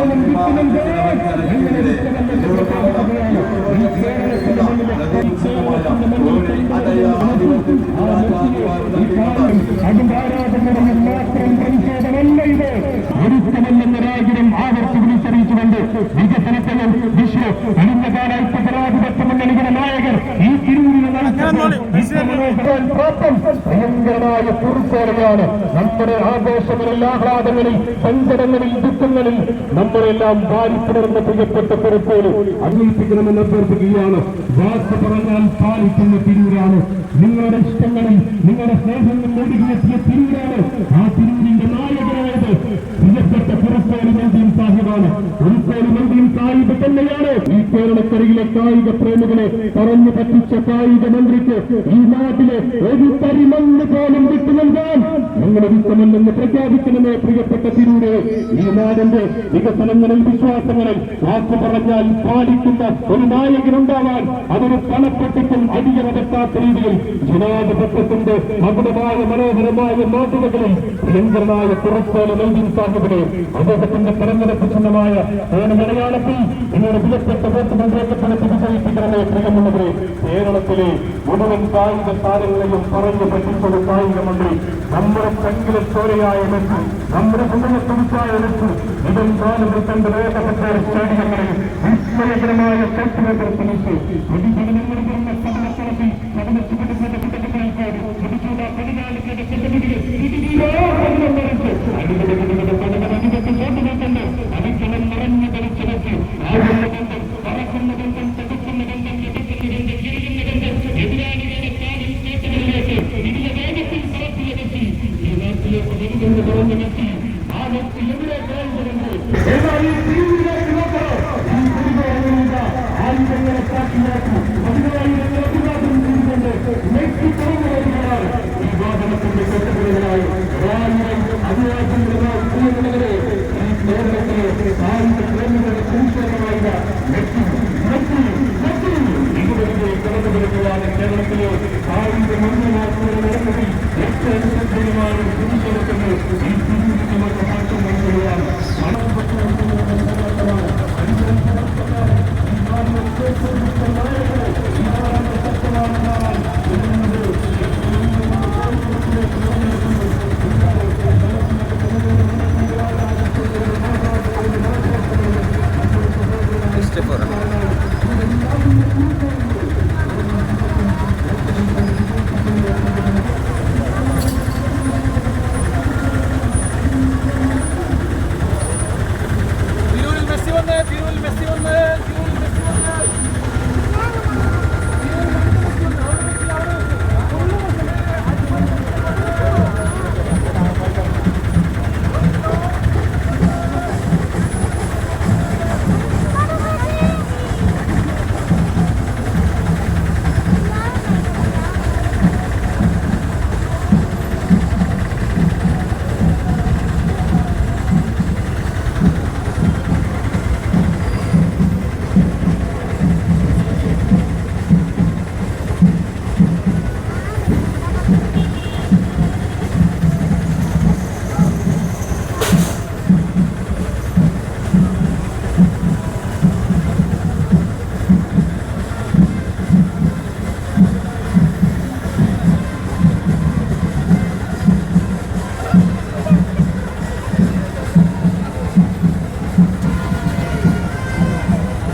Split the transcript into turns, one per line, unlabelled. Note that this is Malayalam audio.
പോലും കിട്ടുന്നുണ്ട്. അതിന്റെ ആരാധകരുടെ മാത്രം പ്രതിഷേധമല്ല ഇത്. ഒരുത്തമല്ലെന്ന രാജ്യം ആവർത്തി വിളിച്ചറിയിച്ചുകൊണ്ട് വികസനത്തിലും വിശ്വ കഴിഞ്ഞ കാലത്ത് ജനാധിപത്യ മുന്നണിയുടെ നായകർ ഈ തിരൂരിൽ ഭയങ്കരമായ കുറിച്ചേറെയാണ്. നമ്മുടെ ആഘോഷങ്ങളിൽ, ആഹ്ലാദങ്ങളിൽ, സങ്കടങ്ങളിൽ, ദുഃഖങ്ങളിൽ നമ്മളെല്ലാം വാരിപ്പുണർന്ന പ്രിയപ്പെട്ട പുറത്തോട് അറിയിപ്പിക്കണമെന്ന് അഭ്യർത്ഥിക്കുകയാണ്. വാക്ക് പറഞ്ഞാൽ പാലിക്കുന്ന തിരൂരാണ്. നിങ്ങളുടെ ഇഷ്ടങ്ങളിൽ നിങ്ങളുടെ സ്നേഹങ്ങൾ ഒടുങ്ങിയെത്തിയ തിരൂരാണ്. ആ തിരൂരിന്റെ നായകനായത് പ്രിയപ്പെട്ട പുറത്തോട് മന്ത്രിയും സാഹിബാണ്. ഒരുത്തോട് മന്ത്രിയും സാഹിബ് തന്നെയാണ്. ഈ കേരളക്കരയിലെ കായിക പ്രേമികളെ പറഞ്ഞു പറ്റിച്ച കായിക മന്ത്രിക്ക് ഈ നാട്ടിലെ ഒരു പരിമണ്ണ് പോലും വിട്ടുനൽകാൻ ഞങ്ങളുടെ വിത്തമല്ലെന്ന് പ്രഖ്യാപിക്കണമേ പ്രിയപ്പെട്ട തിരൂര്. ഈ നാടിന്റെ വികസനങ്ങളിൽ, വിശ്വാസങ്ങളിൽ വാക്ക് പറഞ്ഞാൽ പാലിക്കുന്ന ഒരു നായകനുണ്ടാവാൻ അതൊരു പണപ്പെട്ടിട്ടും അടിയറവെക്കാത്ത രീതിയിൽ ജനാധിപത്യത്തിന്റെ മകുടമായ മനോഹരമായ മാതൃകകളിൽ ഭയങ്കരനായ പുറത്തോല നൽകിയ സാഹിബിനെ അദ്ദേഹത്തിന്റെ തെരഞ്ഞെടുപ്പ് ചിഹ്നമായ ഓണമലയാളത്തിൽ നിങ്ങളുടെ പ്രിയപ്പെട്ട വോട്ട് മന്ത്രിയപ്പെടുത്തി വിജയിപ്പിക്കണമേ പ്രിയമുള്ളവരെ. കേരളത്തിലെ മുഴുവൻ കായിക താരങ്ങളെയും പറഞ്ഞു പറ്റിച്ചൊരു കായിക മന്ത്രി നമ്മുടെ കണ്ണിലെ ചോരയായ ലക്ഷ്യം, നമ്മുടെ ഹൃദയത്തുടിച്ചായ ലക്ഷ്യം ഇതും കാലത്തിൽ കണ്ട് വേദപ്പെട്ട സ്റ്റേഡിയങ്ങളിൽ വിസ്മയകരമായ കെട്ടിടത്തിൽ തിരിച്ച് കേരളത്തിലെ കായിക മന്ത്രിമാർക്കുള്ള നടപടി ഈ